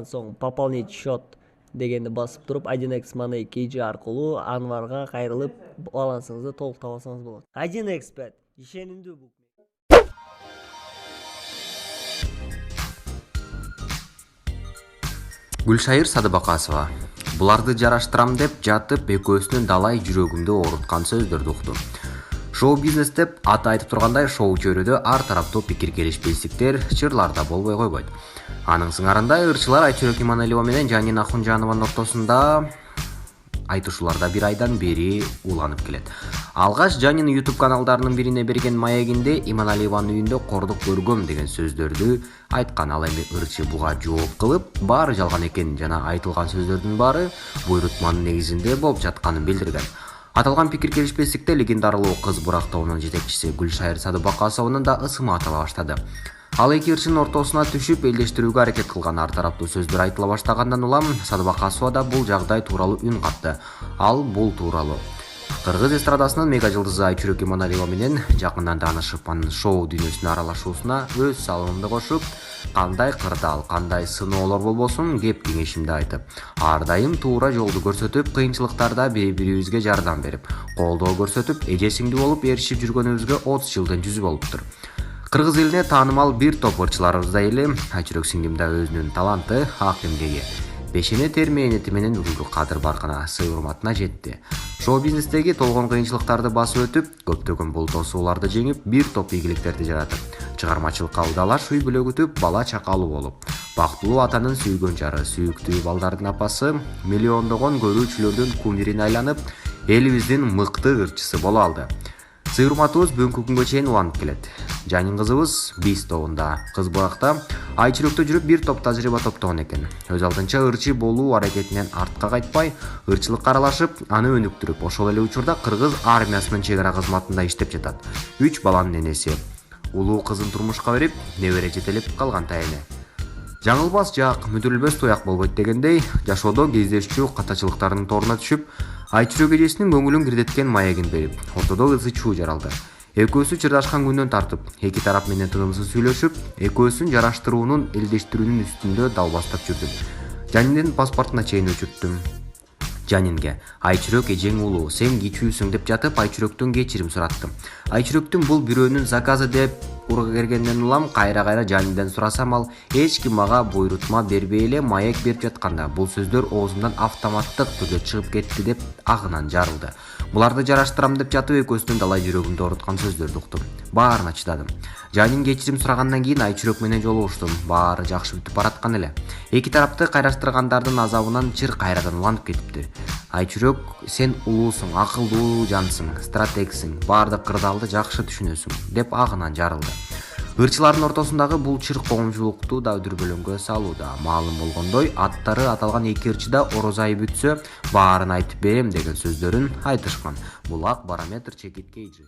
соң пополнить счет дегенди басып туруп 1x Money KG аркылуу Анварга кайрылып балансыңызды толуктап алсаңыз болот. 1xBet ишенимдүү букмекер. Гүлшайыр Садыбакасова. Буларды жараштырам деп жатып, экөөсүнүн далай жүрөгүмдү ооруткан сөздөрдү уктум. Шоу бизнес деп аты айтып тургандай, шоу чөйрөдө ар тараптуу пикир келишпестиктер, чырларда болбой койбойт. Анын сыңарында ырчылар Айчүрөк Иманалиева менен Жанин Ахунжанованын ортосунда айтышууларда бир айдан бери уланып келет. Алгаш Жанин YouTube каналдарынын бирине берген маегинде Иманалиеванын үйүндө кордук көргөм деген сөздөрдү айткан. Ал эми ырчы буга жооп кылып, баары жалган экен жана айтылган сөздөрдүн баары буйрутманын негизинде болуп жатканын билдирген. Аталган пикир келишпестикте легендаралуу кыз бурак тобунун жетекчиси Гүлшайыр Садыбакасованын да ысымы атала баштады. Ал эки ырчынын ортосуна түшүп элдештирүүгө аракет кылган. Ар тараптуу сөздөр айтыла баштагандан улам Садыбакасова да бул жагдай тууралуу үн катты. Ал бул тууралуу кыргыз эстрадасынын мега жылдызы Айчүрөк Иманалиева менен жакындан таанышып, анын шоу дүйнөсүнө аралашуусуна өз салымымды кошуп, кандай кырдаал, кандай сыноолор болбосун кеп кеңешимди айтып, ар дайым туура жолду көрсөтүп, кыйынчылыктарда бири-бирибизге жардам берип, колдоо көрсөтүп, эже сиңдүү болуп эришип жүргөнүбүзгө 30 жылдын жүзү болуптур. Кыргыз элине таанымал бир топ ырчыларыбыздай эле Айчүрөк сиңдим да өзүнүн таланты, ак эмгеги, бешене тер мээнети менен бүгүнкү кадыр баркына, сый урматына жетти. Шоу бизнестеги толгон кыйынчылыктарды басып өтүп, көптөгөн бул тосууларды жеңип, бир топ ийгиликтерди жаратып, чыгармачылыкка удалаш үй бүлө күтүп, бала чакалуу болуп, бактылуу атанын сүйгөн жары, сүйүктүү балдардын апасы, миллиондогон көрүүчүлөрдүн кумирине айланып, элибиздин мыкты ырчысы боло алды. Сый урматыбыз бүгүнкү күнгө чейин уланып келет. Жанин кызыбыз биз тобунда, кыз буракта Айчүрөктө жүрүп бир топ тажрыйба топтогон экен. Өз алдынча ырчы болуу аракетинен артка кайтпай, ырчылыкка аралашып, аны өнүктүрүп, ошол эле учурда кыргыз армиясынын чек ара кызматында иштеп жатат. 3 баланын энеси. Улуу кызын турмушка берип, небере жетелеп калган тайыны. Жаңылбас жак, мүдүрүлбөс туяк болбойт дегендей, жашоодо кездешчү катачылыктардын торуна түшүп, Айчүрөк эжесинин көңүлүн кирдеткен маегин берип, ортодо ызы чуу жаралды. Экөөсү чырдашкан күндөн тартып, эки тарап менен тынымсыз сүйлөшүп, экөөсүн жараштыруунун, элдештирүүнүн үстүндө далбастап жүрдүм. Жаниндин паспортуна чейин өчүрттүм. Жанинге Айчүрөк эжең улуу, сен кичүүсүң деп жатып, Айчүрөктөн кечирим сураттым. Айчүрөктүн бул бирөөнүн заказы деп урга кергенден улам кайра Жанинден сурасам, ал эч ким мага буйрутма бербей эле маек берип жатканда, бул сөздөр оозумдан автоматтык түрдө чыгып кетти деп агынан жарылды. Буларды жараштырам деп жатып, экөөсүнүн далай жүрөгүмдү ооруткан сөздөрдү уктум. Баарына чыдадым. Жанин кечирим сурагандан кийин Айчүрөк менен жолугуштум. Баары жакшы бүтүп бараткан эле. Эки тарапты кайраштыргандардын азабынан чыр кайрадан уланып кетипти. Айчүрөк, сен улуусуң, акылдуу жансың, стратегсиң, баардык кырдаалды жакшы түшүнөсүң деп агынан жарылды. Ырчылардын ортосундагы бул чыр коомчулукту да дүрбөлөңгө салууда. Маалым болгондой, аттары аталган эки ырчы да ороз айы бүтсө, баарын айтып берем деген сөздөрүн айтышкан. Бул ак барометр чекиткей жы.